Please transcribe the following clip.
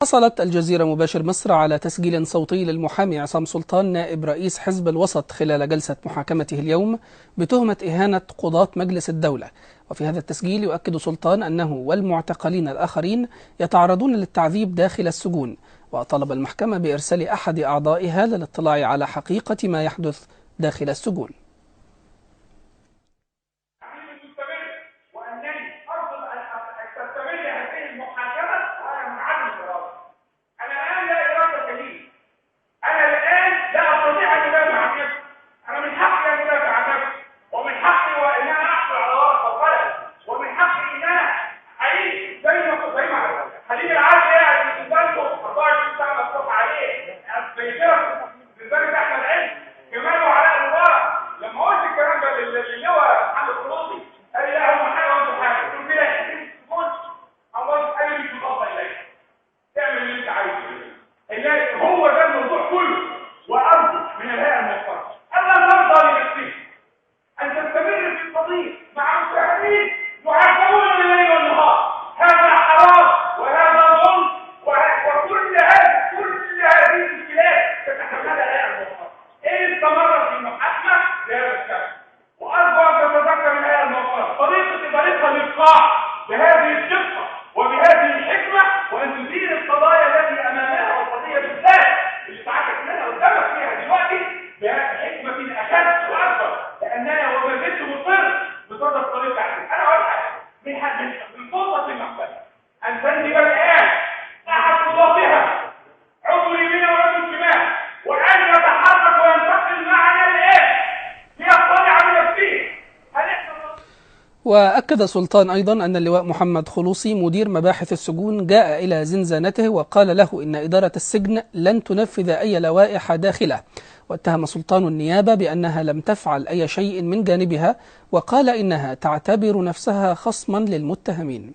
حصلت الجزيرة مباشر مصر على تسجيل صوتي للمحامي عصام سلطان نائب رئيس حزب الوسط خلال جلسة محاكمته اليوم بتهمة إهانة قضاة مجلس الدولة. وفي هذا التسجيل يؤكد سلطان أنه والمعتقلين الآخرين يتعرضون للتعذيب داخل السجون، وطلب المحكمة بإرسال أحد أعضائها للاطلاع على حقيقة ما يحدث داخل السجون. هو ده الموضوع كله، وارجو من الهيئه الموقره الا ترضى لنفسها ان تستمر في القضيه مع مشاهدين يعذبون بالليل والنهار. هذا حرام وهذا ظلم، وكل هذه البلاد تتحملها الهيئه الموقره ان استمرت في المحاكمه بهذا الشكل. وارجو ان تتذكر الهيئه الموقره طريقه الإيقاع بهذه الدقه وبهذه الحكمه، وان تدير القضايا التي امامها والقضيه بالذات اللي ساعتك منها قدامك فيها دلوقتي بحكمه اشد واكبر، لاننا وما زلت مصر بصدد طريق احسن. انا اقول حاجه من سلطه المحكمه ان تنزل الان احد قضاتها عضو يمين ورجل شمال، وان يتحرك وينتقل معنا الان ليطلع بنفسه. وأكد سلطان أيضا أن اللواء محمد خلوصي مدير مباحث السجون جاء إلى زنزانته وقال له إن إدارة السجن لن تنفذ أي لوائح داخله. واتهم سلطان النيابة بأنها لم تفعل أي شيء من جانبها، وقال إنها تعتبر نفسها خصما للمتهمين.